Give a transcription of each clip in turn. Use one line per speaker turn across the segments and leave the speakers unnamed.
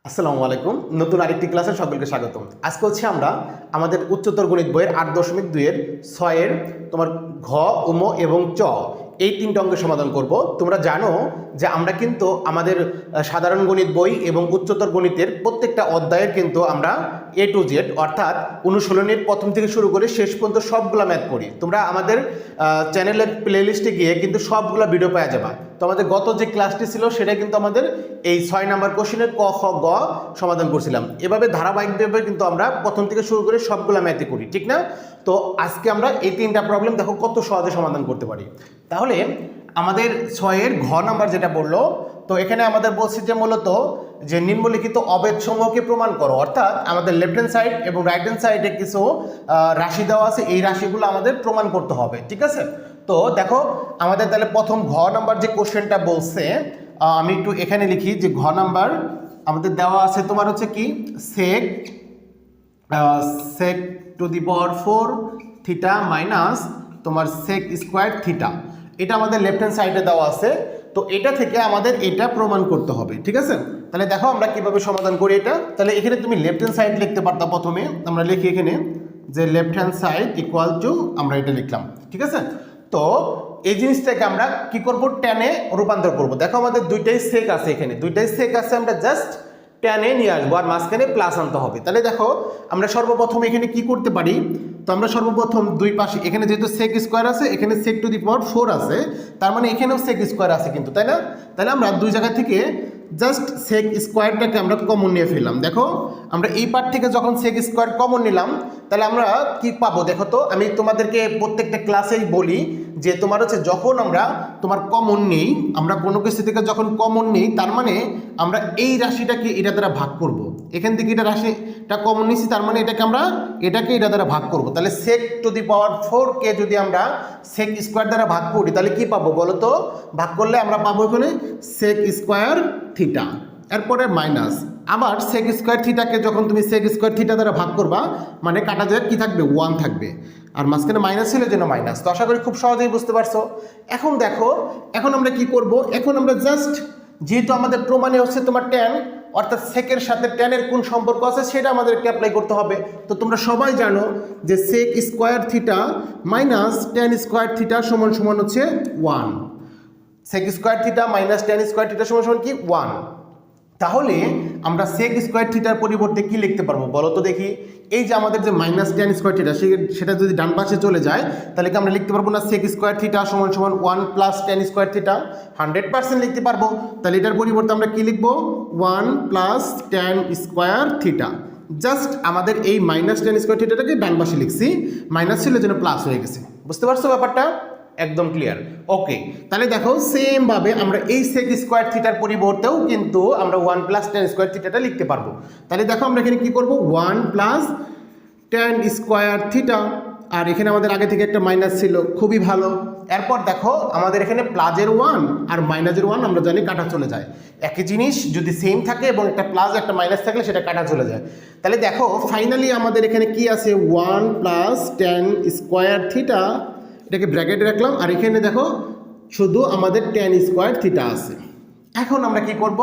আসসালামু আলাইকুম। নতুন আরেকটি ক্লাসে সকলকে স্বাগতম। আজকে হচ্ছে আমরা আমাদের উচ্চতর গণিত বইয়ের 8.2 এর 6 এর তোমার ঘ, উম এবং চ এই তিনটা অঙ্কের সমাধান করব। তোমরা জানো যে আমরা কিন্তু আমাদের সাধারণ গণিত বই এবং উচ্চতর গণিতের প্রত্যেকটা অধ্যায়ের কিন্তু আমরা A to Z অর্থাৎ অনুশীলনীর প্রথম থেকে শুরু করে শেষ পর্যন্ত সবগুলা ম্যাথ করি। তোমরা আমাদের চ্যানেলের প্লেলিস্টে গিয়ে কিন্তু সবগুলা ভিডিও পাওয়া যাবে। তো আমাদের গত যে ক্লাসটি ছিল সেটা কিন্তু আমাদের এই 6 নাম্বার কোশ্চেনের ক, খ, গ সমাধান করছিলাম। এভাবে ধারাবাহিকভাবে কিন্তু আমরা প্রথম থেকে শুরু করে সবগুলা ম্যাথই করি, ঠিক না? তো আজকে আমরা এই তিনটা প্রবলেম দেখো কত সহজে সমাধান করতে পারি। তাহলে আমাদের 6 এর ঘ নাম্বার যেটা বললো, তো এখানে আমাদের বলছে যে মূলত যে নিম্নলিখিত অবেদ সমূহকে প্রমাণ করো, অর্থাৎ আমাদের লেফট হ্যান্ড সাইড এবং রাইট হ্যান্ড সাইডে কিছু রাশি দেওয়া আছে, এই রাশিগুলো আমাদের প্রমাণ করতে হবে, ঠিক আছে? তো দেখো আমাদের তাহলে প্রথম ঘ নাম্বার যে কোশ্চেনটা বলছে, আমি একটু এখানে লিখি যে ঘ নাম্বার আমাদের দেওয়া আছে তোমার হচ্ছে কি sec sec to the power 4 theta minus তোমার সেক স্কোয়ার থিটা, এটা আমাদের লেফট হ্যান্ড সাইডে দেওয়া আছে। তো এটা থেকে আমাদের এটা প্রমাণ করতে হবে, ঠিক আছে? তাহলে দেখো আমরা কিভাবে সমাধান করি এটা। তাহলে এখানে তুমি লেফট হ্যান্ড সাইড লিখতে পারতা, প্রথমে আমরা লিখি এখানে যে left hand side equal to আমরা এটা লিখলাম, ঠিক আছে? তো এই জিনিসটাকে আমরা কি করব, টেনে রূপান্তর করব। দেখো আমাদের দুইটাই সেক আছে, এখানে দুইটাই সেক আছে, আমরা জাস্ট টেনে নিয়ে আসবো আর মাঝখানে প্লাস আনতে হবে। তাহলে দেখো আমরা সর্বপ্রথম এখানে কি করতে পারি, তো আমরা সর্বপ্রথম দুই পাশে এখানে যেহেতু সেক স্কোয়ার আছে, এখানে সেক টু দি পাওয়ার 4 আছে, তার মানে এখানেও সেক স্কোয়ার আছে কিন্তু, তাই না? তাহলে আমরা দুই জায়গা থেকে জাস্ট সেক স্কোয়ারটাকে আমরা কমন নিয়ে ফেললাম। দেখো আমরা এই পার্ট থেকে যখন সেক স্কোয়ার কমন নিলাম, তাহলে আমরা কি পাবো দেখো তো। আমি তোমাদেরকে প্রত্যেকটা ক্লাসেই বলি যে তোমার হচ্ছে যখন আমরা তোমার কমন নেই, আমরা কোনো কিছু থেকে যখন কমন নেই, তার মানে আমরা এই রাশিটাকে এটা দ্বারা ভাগ করব। এখান থেকে এটা রাশিটা কমন নিছি, তার মানে এটাকে আমরা এটাকে এটা দ্বারা ভাগ করব। তাহলে সেক টু দি পাওয়ার 4 কে যদি আমরা সেক স্কোয়ার দ্বারা ভাগ করি, তাহলে কি পাবো বলো তো? ভাগ করলে আমরা পাবো এখানে সেক স্কোয়ার থিটা, এরপরে মাইনাস আবার সেক স্কোয়ার থিটাকে যখন তুমি সেক স্কোয়ার থিটা দ্বারা ভাগ করবা, মানে কাটা যায় কি থাকবে, 1 থাকবে, আর মাঝখানে মাইনাস ছিল জন্য মাইনাস। তো আশা করি খুব সহজেই বুঝতে পারছো। এখন দেখো এখন আমরা কি করব, এখন আমরা জাস্ট যেহেতু আমাদের প্রমাণে হচ্ছে তোমার ট্যান, অর্থাৎ সেকের সাথে ট্যানের কোন সম্পর্ক আছে সেটা আমাদেরকে অ্যাপ্লাই করতে হবে। তো তোমরা সবাই জানো যে sec square theta minus tan square theta সমান সমান হচ্ছে 1। Sec square theta minus tan square theta সমান সমান কি 1। তাহলে আমরা সেক স্কোয়ার থিটার পরিবর্তে কি লিখতে পারবো বলো তো দেখি। এই যে আমাদের যে মাইনাস ট্যান স্কোয়ার থিটা, সেটা যদি ডান পাশে চলে যায়, তাহলে কি আমরা লিখতে পারবো না সেক স্কোয়ার থিটা সমান সমান 1 প্লাস ট্যান স্কোয়ার থিটা? 100% লিখতে পারবো। তাহলে এটার পরিবর্তে আমরা কি লিখবো, 1 plus tan square theta. Just আমাদের এই মাইনাস ট্যান স্কোয়ার থিটাটাকে ডান পাশে লিখছি, মাইনাস ছিল যেন প্লাস হয়ে গেছে। বুঝতে পারছো ব্যাপারটা? একদম ক্লিয়ার। ওকে, তাহলে দেখো সেম ভাবে আমরা এই সেক স্কোয়ার থিটার পরিবর্তেও কিন্তু আমরা 1 প্লাস ট্যান স্কোয়ার থিটাটা লিখতে পারবো। তাহলে দেখো আমরা এখানে কি করব, 1 প্লাস ট্যান স্কোয়ার থিটা, আর এখানে আমাদের আগে থেকে একটা মাইনাস ছিল, খুবই ভালো। এরপর দেখো আমাদের এখানে প্লাসের 1 আর মাইনাসের 1 আমরা জানি কাটা চলে যায়। একই জিনিস যদি সেম থাকে এবং একটা প্লাস একটা মাইনাস থাকলে সেটা কাটা চলে যায়। তাহলে দেখো ফাইনালি আমাদের এখানে কি আছে, 1 প্লাস ট্যান স্কোয়ার থিটা, এটাকে ব্র্যাকেটে রাখলাম, আর এখানে দেখো শুধু আমাদের ট্যান স্কোয়ার থিটা আছে। এখন আমরা কি করব,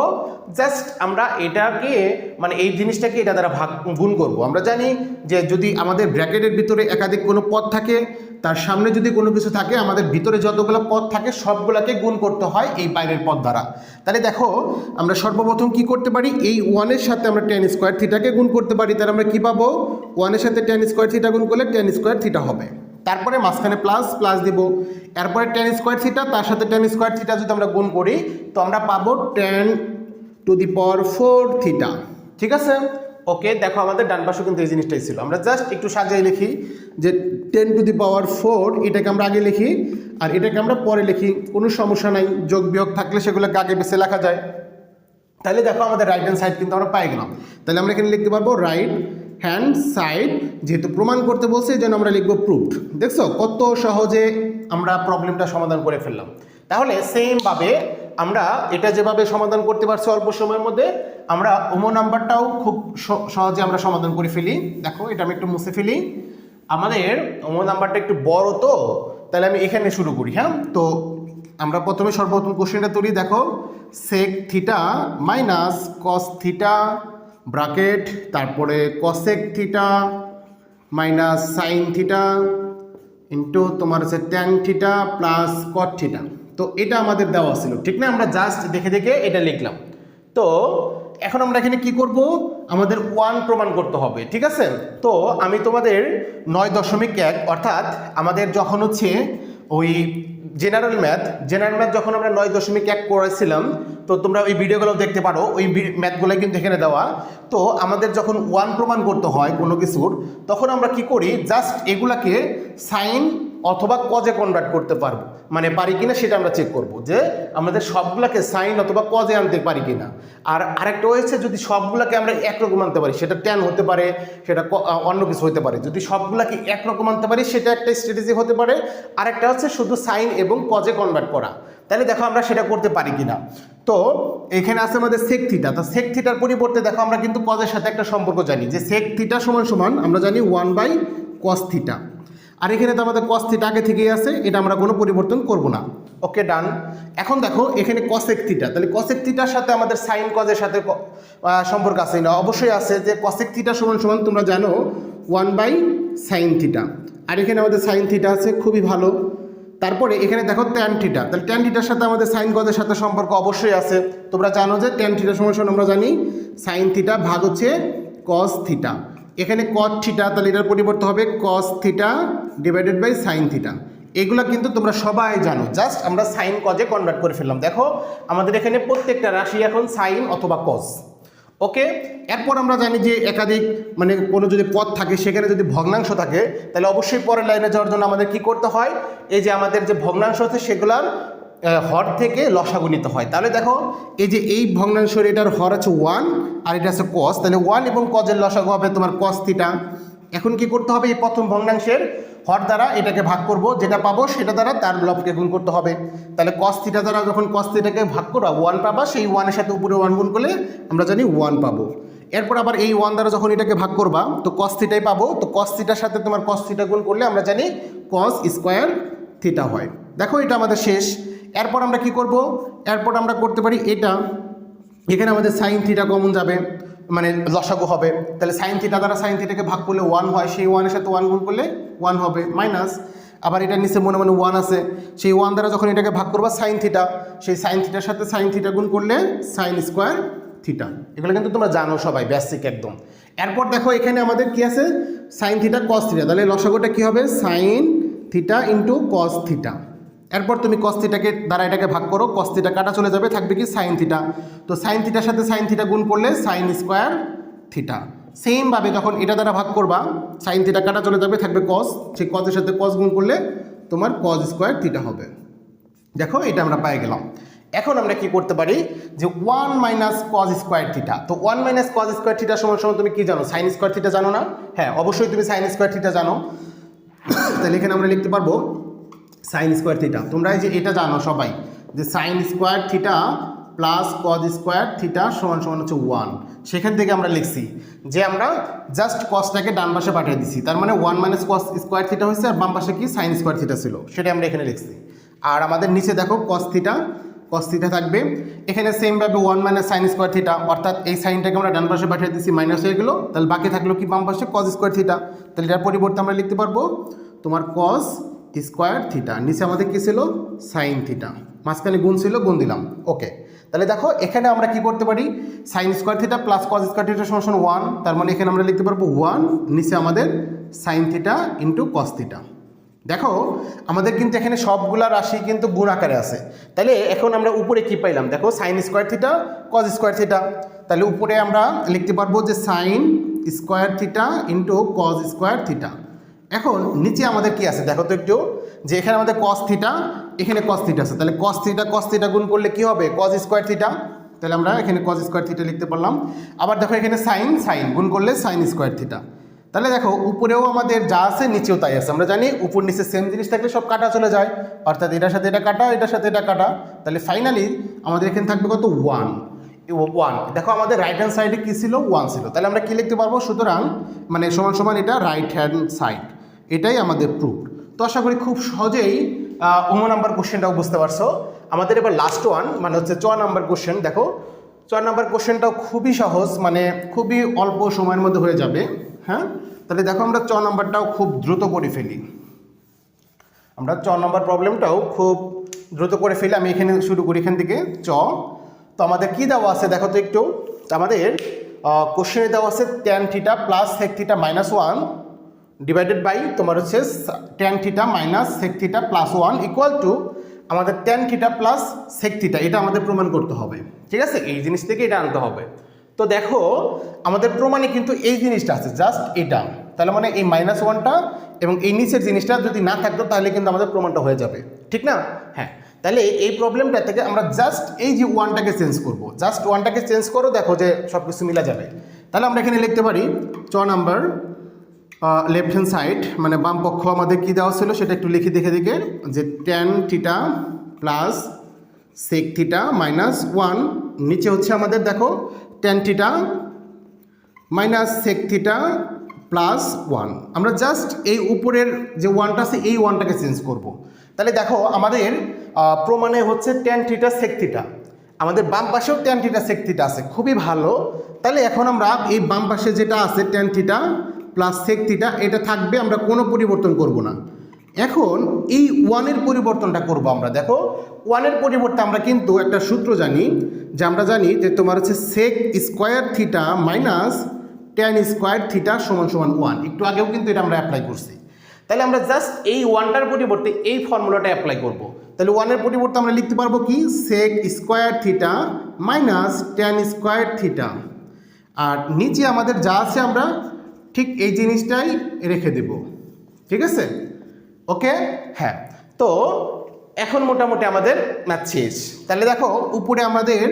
জাস্ট আমরা এটাকে মানে এই জিনিসটাকে এটা দ্বারা ভাগ গুণ করব। আমরা জানি যে যদি আমাদের ব্র্যাকেটের ভিতরে একাধিক কোনো পদ থাকে, তার সামনে যদি কোনো কিছু থাকে, আমাদের ভিতরে যতগুলো পদ থাকে সবগুলোকে গুণ করতে হয় এই বাইরের পদ দ্বারা। তাহলে দেখো আমরা সর্বপ্রথম কি করতে পারি, এই 1-এর সাথে আমরা ট্যান স্কোয়ার থিটাকে গুণ করতে পারি। তাহলে আমরা কি পাবো, 1-এর সাথে ট্যান স্কোয়ার থিটা গুণ করলে ট্যান স্কোয়ার থিটা হবে, তারপরে মাঝখানে প্লাস প্লাস দিব, এরপরে ট্যান স্কোয়ার থিটা, তার সাথে ট্যান স্কোয়ার থিটা যদি আমরা গুণ করি, তো আমরা পাবো tan two the power 4 theta, ঠিক আছে? ওকে, দেখো আমাদের ডান পাশে কিন্তু এই জিনিসটাই ছিল। আমরা জাস্ট একটু সাজিয়ে লিখি যে 10 টু দি পাওয়ার 4 এটাকে আমরা আগে লিখি আর এটাকে আমরা পরে লিখি, কোনো সমস্যা নাই। যোগ বিয়োগ থাকলে সেগুলোকে আগে বেছে লেখা যায়। তাহলে দেখো আমাদের রাইট হ্যান্ড সাইড কিন্তু আমরা পাই গেলাম। তাহলে আমরা এখানে লিখতে পারবো রাইট হ্যান্ড সাইড, যেহেতু প্রমাণ করতে বলছে এই জন্য আমরা লিখবো প্রুফড। দেখছো কত সহজে আমরা প্রবলেমটা সমাধান করে ফেললাম। তাহলে সেমভাবে আমরা এটা যেভাবে সমাধান করতে পারছি অল্প সময়ের মধ্যে, আমরা ওমো নাম্বারটাও খুব সহজে আমরা সমাধান করে ফেলি। দেখো এটা আমি একটু মুছে ফেলি, আমাদের ওমো নাম্বারটা একটু বড়, তো তাহলে আমি এখানে শুরু করি। হ্যাঁ, তো আমরা প্রথমে সর্বপ্রথম কোশ্চেনটা তুলি। দেখো sec theta minus cos theta bracket, তারপরে cosec theta minus sine theta into তোমার হচ্ছে tan theta plus cot theta. তো এটা আমাদের দেওয়া ছিল, ঠিক না? আমরা জাস্ট দেখে দেখে এটা লিখলাম। তো এখন আমরা এখানে কি করব, আমাদের 1 প্রমাণ করতে হবে, ঠিক আছে? তো আমি তোমাদের 9.1 অর্থাৎ আমাদের যখন হচ্ছে ওই জেনারেল ম্যাথ যখন আমরা 9.1 করেছিলাম, তো তোমরা ওই ভিডিওগুলো দেখতে পারো, ওই ম্যাথগুলো কিন্তু এখানে দেওয়া। তো আমাদের যখন 1 প্রমাণ করতে হয় কোনো কিছুর, তখন আমরা কি করি, জাস্ট এগুলাকে সাইন অথবা কজে কনভার্ট করতে পারবো, মানে পারি কিনা সেটা আমরা চেক করব, যে আমাদের সবগুলাকে সাইন অথবা কজে আনতে পারি কিনা। আর আরেকটা হয়েছে, যদি সবগুলাকে আমরা একরকম আনতে পারি, সেটা ট্যান হতে পারে, সেটা অন্য কিছু হতে পারে। যদি সবগুলাকে একরকম আনতে পারি, সেটা একটা স্ট্র্যাটেজি হতে পারে। আরেকটা হচ্ছে শুধু সাইন এবং কজে কনভার্ট করা। তাহলে দেখো আমরা সেটা করতে পারি কিনা। তো এখানে আছে আমাদের সেক থিটা। তো সেক থিটার পরিবর্তে দেখো আমরা কিন্তু কজের সাথে একটা সম্পর্ক জানি, যে সেক থিটা সমান সমান আমরা জানি 1/cos থিটা। আর এখানে তো আমাদের cos থিটা আগে থেকেই আছে, এটা আমরা কোনো পরিবর্তন করব না। ওকে, ডান। এখন দেখো এখানে cosec থিটা, তাহলে cosec থিটার সাথে আমাদের সাইন কজের সাথে সম্পর্ক আছে না? অবশ্যই আছে, যে cosec থিটা সমান সমান তোমরা জানো 1/sin থিটা। আর এখানে আমাদের সাইন থিটা আছে, খুবই ভালো। তারপরে এখানে দেখো ট্যান থিটা, তাহলে ট্যান থিটার সাথে আমাদের সাইন কজের সাথে সম্পর্ক অবশ্যই আছে। তোমরা জানো যে ট্যান থিটা সমান সমান আমরা জানি সাইন থিটা ভাগ হচ্ছে cos থিটা। এখানে cot থিটা, তাহলে এটার পরিবর্তে হবে cos theta divided by sine theta. এগুলো কিন্তু তোমরা সবাই জানো, জাস্ট আমরা সাইন কজে কনভার্ট করে ফেললাম। দেখো আমাদের এখানে প্রত্যেকটা রাশি এখন সাইন অথবা কজ। ওকে, এরপর আমরা জানি যে একাধিক মানে কোনো যদি পদ থাকে, সেখানে যদি ভগ্নাংশ থাকে, তাহলে অবশ্যই পরের লাইনে যাওয়ার জন্য আমাদের কি করতে হয়, এই যে আমাদের যে ভগ্নাংশ আছে সেগুলার হর থেকে লসাগু নিতে হয়। তাহলে দেখো এই যে এই ভগ্নাংশের এটার হর আছে 1 আর এটা আছে cos, তাহলে 1 এবং cos-এর লসাগু হবে তোমার cos থিটা। এখন কি করতে হবে, এই প্রথম ভগ্নাংশের হর দ্বারা এটাকে ভাগ করব, যেটা পাবো সেটা দ্বারা তার লবকে গুণ করতে হবে। তাহলে cos থিটা দ্বারা যখন cos থিটাকে ভাগ করবা 1 পাবা, সেই 1 এর সাথে উপরে 1 গুণ করলে আমরা জানি 1 পাবো। এরপর আবার এই 1 দ্বারা যখন এটাকে ভাগ করবা, তো cos থিটাই পাবো। তো cos থিটার সাথে তোমার cos থিটা গুণ করলে আমরা জানি cos স্কয়ার থিটা হয়। দেখো এটা আমাদের শেষ। এরপর আমরা কি করব, এরপর আমরা করতে পারি এটা, এখানে আমাদের সাইন থিটা কমন যাবে, মানে লসাগু হবে। তাহলে সাইন থিটা দ্বারা সাইন থিটাকে ভাগ করলে 1 হয়, সেই 1 এর সাথে 1 গুণ করলে 1 হবে, মাইনাস আবার এটা নিচে মনে মনে 1 আছে, সেই 1 দ্বারা যখন এটাকে ভাগ করবা সাইন থিটা, সেই সাইন থিটার সাথে সাইন থিটা গুণ করলে সাইন স্কোয়ার থিটা। এগুলো কিন্তু তোমরা জানো সবাই, বেসিক একদম। এরপর দেখো এখানে আমাদের কি আছে, সাইন থিটা কস থিটা, তাহলে লসাগুটা কি হবে, sign theta into cos theta. এরপর তুমি cos থিটাকে দ্বারা এটাকে ভাগ করো, cos থিটা কাটা চলে যাবে, থাকবে কি সাইন থিটা। তো সাইন থিটার সাথে সাইন থিটা গুণ করলে সাইন স্কোয়ার থিটা। সেমভাবে যখন এটা দ্বারা ভাগ করবা, সাইন থিটা কাটা চলে যাবে, থাকবে cos, সেই cos-এর সাথে cos গুণ করলে তোমার cos স্কোয়ার থিটা হবে। দেখো এটা আমরা পেয়ে গেলাম। এখন আমরা কি করতে পারি, যে 1 মাইনাস cos স্কোয়ার থিটা। তো 1 মাইনাস cos স্কোয়ার থিটা সমান সমান তুমি কি জানো, সাইন স্কোয়ার থিটা জানো না? হ্যাঁ, অবশ্যই তুমি সাইন স্কোয়ার থিটা জানো। তাহলে এখানে আমরা লিখতে পারবো সাইন স্কোয়ার থিটা। তোমরা এই যে এটা জানো সবাই, যে sine square theta plus cos square theta সমান সমান হচ্ছে 1। সেখান থেকে আমরা লিখছি যে আমরা জাস্ট কসটাকে ডান পাশে পাঠিয়ে দিছি, তার মানে 1 মাইনাস কস স্কোয়ার থিটা হয়েছে, আর বাম পাশে কি সাইন স্কোয়ার থিটা ছিল, সেটা আমরা এখানে লিখছি। আর আমাদের নিচে দেখো কস থিটা থাকবে। এখানে সেমভাবে 1 মাইনাস সাইন স্কোয়ার থিটা, অর্থাৎ এই সাইনটাকে আমরা ডান পাশে পাঠিয়ে দিচ্ছি, মাইনাস হয়ে গেলো। তাহলে বাকি থাকলো কি বাম পাশে কজ স্কোয়ার থিটা। তাহলে এটার পরিবর্তে আমরা লিখতে পারবো তোমার কস স্কোয়ার থিটা, নিচে আমাদের কী ছিল, সাইন থিটা, মাঝখানে গুণ ছিল, গুণ দিলাম। ওকে, তাহলে দেখো এখানে আমরা কি করতে পারি, sine square theta plus cos square theta সমান 1, তার মানে এখানে আমরা লিখতে পারবো 1, নিচে আমাদের sign theta into cos theta. দেখো আমাদের কিন্তু এখানে সবগুলা রাশি কিন্তু গুণ আকারে আছে। তাহলে এখন আমরা উপরে কি পাইলাম, দেখো sine square theta cos square theta. তাহলে উপরে আমরা লিখতে পারবো যে sine square theta into cos square theta. এখন নিচে আমাদের কি আছে দেখো তো একটু, যে এখানে আমাদের cos থিটা, এখানে cos থিটা আছে, তাহলে cos থিটা গুণ করলে কি হবে, cos স্কোয়ার থিটা। তাহলে আমরা এখানে cos স্কোয়ার থিটা লিখতে পারলাম। আবার দেখো এখানে সাইন গুণ করলে সাইন স্কোয়ার থিটা। তাহলে দেখো উপরেও আমাদের যা আছে নিচেও তাই আছে। আমরা জানি উপর নিচে সেম জিনিস থাকলে সব কাটা চলে যায়, অর্থাৎ এটার সাথে এটা কাটা, এটার সাথে এটা কাটা। তাহলে ফাইনালি আমাদের এখানে থাকবে কত, 1। দেখো আমাদের রাইট হ্যান্ড সাইডে কী ছিল, 1 ছিল। তাহলে আমরা কী লিখতে পারবো, সুতরাং মানে সমান সমান এটা রাইট হ্যান্ড সাইড, এটাই আমাদের প্রুফ। তো আশা করি খুব সহজেই নাম্বার কোশ্চেনটাও বুঝতে পারছো। আমাদের এবার লাস্ট ওয়ান মানে হচ্ছে 6 নাম্বার কোশ্চেন। দেখো 6 নাম্বার কোশ্চেনটাও খুবই সহজ, মানে খুবই অল্প সময়ের মধ্যে হয়ে যাবে। হ্যাঁ, তাহলে দেখো আমরা 6 নাম্বারটাও খুব দ্রুত করে ফেলি। আমরা 6 নম্বর প্রবলেমটাও খুব দ্রুত করে ফেলি। আমি এখানে শুরু করি এখান থেকে তো আমাদের কি দেওয়া আছে দেখো তো একটু। আমাদের কোশ্চেনে দেওয়া আছে tan theta plus sec theta minus 1 divided by তোমার হচ্ছে tan theta minus sec theta plus 1 equal to আমাদের tan theta plus sec theta. এটা আমাদের প্রমাণ করতে হবে, ঠিক আছে? এই জিনিস থেকে এটা আনতে হবে। তো দেখো আমাদের প্রমাণে কিন্তু এই জিনিসটা আছে, জাস্ট এটা। তাহলে মানে এই -1টা এবং এই নিচের জিনিসটা যদি না থাকতো তাহলে কিন্তু আমাদের প্রমাণটা হয়ে যাবে, ঠিক না? হ্যাঁ, তাহলে এই প্রবলেমটা থেকে আমরা জাস্ট এই যে 1টাকে চেঞ্জ করব, জাস্ট 1টাকে চেঞ্জ করো, দেখো যে সব কিছু মিলা যাবে। তাহলে আমরা এখানে লিখতে পারি 6 নাম্বার লেফট হ্যান্ড সাইড মানে বাম পক্ষ আমাদের কি দেওয়া ছিল সেটা একটু লিখে দেখে যে tan theta plus sec theta minus 1, নিচে হচ্ছে আমাদের দেখো tan theta minus sec theta plus 1। আমরা জাস্ট এই উপরের যে 1টা আছে এই 1টাকে চেঞ্জ করব। তাহলে দেখো আমাদের প্রমাণে হচ্ছে tan থিটা sec থিটা, আমাদের বাম পাশেও tan থিটা sec থিটা আছে, খুবই ভালো। তাহলে এখন আমরা এই বাম পাশে যেটা আছে tan theta plus sec theta এটা থাকবে, আমরা কোনো পরিবর্তন করব না। এখন এই 1-এর পরিবর্তনটা করব আমরা। দেখো 1-এর পরিবর্তে আমরা কিন্তু একটা সূত্র জানি, যে আমরা জানি যে তোমার হচ্ছে sec square theta minus tan square theta সমান সমান 1। একটু আগেও কিন্তু এটা আমরা অ্যাপ্লাই করছি। তাহলে আমরা জাস্ট এই 1টার পরিবর্তে এই ফর্মুলাটা অ্যাপ্লাই করব। তাহলে 1-এর পরিবর্তে আমরা লিখতে পারবো কি sec square theta minus tan square theta, আর নিচে আমাদের যা আছে আমরা ঠিক এই জিনিসটাই রেখে দেব, ঠিক আছে? ওকে, হ্যাঁ। তো এখন মোটামুটি আমাদের ম্যাথ শেষ। তাহলে দেখো উপরে আমাদের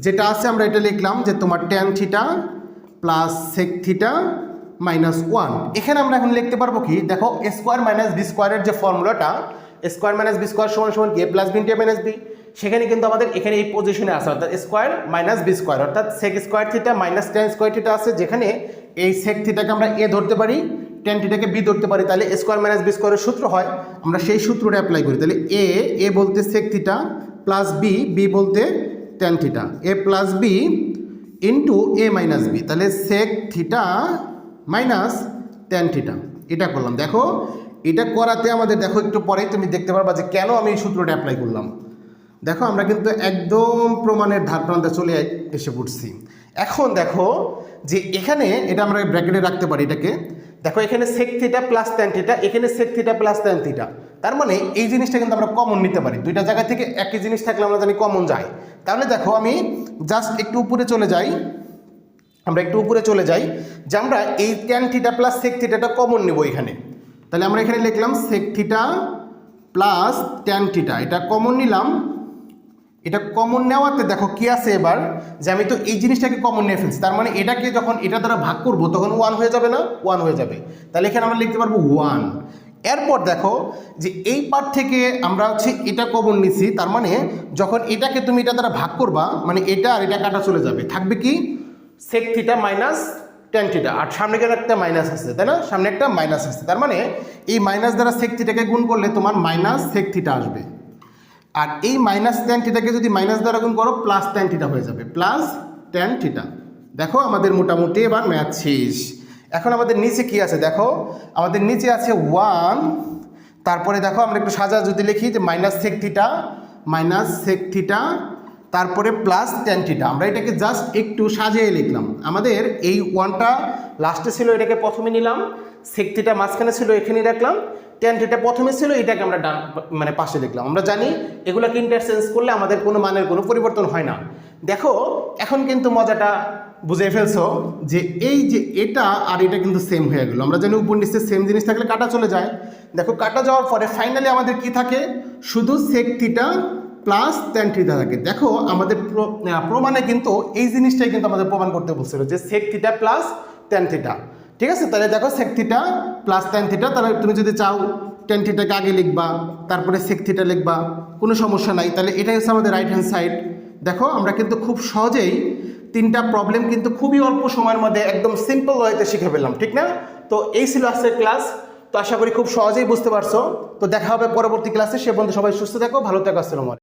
যেটা আছে আমরা এটা লিখলাম যে তোমার tan theta plus sec theta minus 1। এখানে আমরা এখন লিখতে পারবো কি দেখো স্কোয়ার মাইনাস বি স্কোয়ারের যে ফর্মুলাটা, স্কোয়ার মাইনাস বি স্কোয়ার সমান সমান কি a plus B into a minus B, সেখানে কিন্তু আমাদের এখানে এই পজিশনে আছে, অর্থাৎ স্কোয়ার মাইনাস বি স্কোয়ার, অর্থাৎ sec square theta minus tan square theta আছে, যেখানে এই sec থিটাকে আমরা a ধরতে পারি, tan থিটাকে বি ধরতে পারি। তাহলে স্কোয়ার মাইনাস বি স্কোয়ারের সূত্র হয়, আমরা সেই সূত্রটা অ্যাপ্লাই করি। তাহলে a বলতে sec থিটা প্লাস বি বলতে tan theta, a plus B into a minus B, তাহলে sec theta minus tan theta. এটা করলাম। দেখো এটা করাতে আমাদের দেখো একটু পরেই তুমি দেখতে পারবা যে কেন আমি এই সূত্রটা অ্যাপ্লাই করলাম। দেখো আমরা কিন্তু একদম প্রমাণের ধার প্রান্তে চলে এসে পড়ছি। এখন দেখো যে এখানে এটা আমরা ব্র্যাকেটে রাখতে পারি এটাকে। দেখো এখানে sec theta plus tan theta, এখানে sec theta plus tan theta, তার মানে এই জিনিসটা কিন্তু আমরা কমন নিতে পারি। দুইটা জায়গা থেকে একই জিনিস থাকলে আমরা জানি কমন যায়। তাহলে দেখো আমি জাস্ট একটু উপরে চলে যাই, যে আমরা এই tan থিটা প্লাস sec থিটাটা কমন নেব এখানে। তাহলে আমরা এখানে লিখলাম sec theta plus tan theta, এটা কমন নিলাম। এটা কমন নেওয়াতে দেখো কি আছে এবার, যে আমি তো এই জিনিসটাকে কমন নিয়ে ফেলছি, তার মানে এটাকে যখন এটা দ্বারা ভাগ করব তখন 1 হয়ে যাবে না, 1 হয়ে যাবে। তাহলে এখানে আমরা লিখতে পারবো 1। এরপর দেখো যে এই পার্ট থেকে আমরা হচ্ছে এটা কমন নিছি, তার মানে যখন এটাকে তুমি এটা দ্বারা ভাগ করবা মানে এটা আর এটা কাটা চলে যাবে, থাকবে কি sec theta minus tan theta, আর সামনে কেন একটা মাইনাস আছে, তাই না? সামনে একটা মাইনাস আছে, তার মানে এই মাইনাস দ্বারা sec থিটাকে গুণ করলে তোমার মাইনাস sec থিটা আসবে, আর এই মাইনাস tan থিটাকে যদি মাইনাস দ্বারা গুণ করো প্লাস tan থিটা হয়ে যাবে, প্লাস tan থিটা। দেখো আমাদের মোটামুটি এবার ম্যাথ শেষ। এখন আমাদের নিচে কি আছে দেখো, আমাদের নিচে আছে 1, তারপরে দেখো আমরা একটু সাজা যদি লিখি যে মাইনাস sec থিটা তারপরে প্লাস tan থিটা। আমরা এটাকে জাস্ট একটু সাজিয়ে লিখলাম। আমাদের এই 1টা লাস্টে ছিল, এটাকে প্রথমে নিলাম, sec থিটা মাঝখানে ছিল এখানে রাখলাম, tan থিটা প্রথমে ছিল এটাকে আমরা ডান মানে পাশে লিখলাম। আমরা জানি এগুলোকে ইন্টারচেঞ্জ করলে আমাদের কোনো মানের কোনো পরিবর্তন হয় না। দেখো এখন কিন্তু মজাটা বুঝে ফেলছো যে এই যে এটা আর এটা কিন্তু সেম হয়ে গেল। আমরা জানি উপর নিচে সেম জিনিস থাকলে কাটা চলে যায়। দেখো কাটা যাওয়ার পরে ফাইনালি আমাদের কি থাকে, শুধু sec theta plus tan theta থাকে। দেখো আমাদের প্রমাণে কিন্তু এই জিনিসটাই কিন্তু আমাদের প্রমাণ করতে বলছিল যে sec theta plus tan theta, ঠিক আছে? তাহলে দেখো sec theta plus tan theta, তাহলে তুমি যদি চাও tan থিটাকে আগে লিখবা তারপরে sec থিটা লিখবা, কোনো সমস্যা নাই। তাহলে এটাই হচ্ছে আমাদের রাইট হ্যান্ড সাইড। দেখো আমরা কিন্তু খুব সহজেই 3টা প্রবলেম কিন্তু খুবই অল্প সময়ের মধ্যে একদম সিম্পল ওয়েতে শিখে ফেললাম, ঠিক না? তো এই ছিল আজকের ক্লাস। তো আশা করি খুব সহজেই বুঝতে পারছো। তো দেখা হবে পরবর্তী ক্লাসে, সে পর্যন্ত সবাই সুস্থ থাকো, ভালো থাকো, আসসালামু আলাইকুম।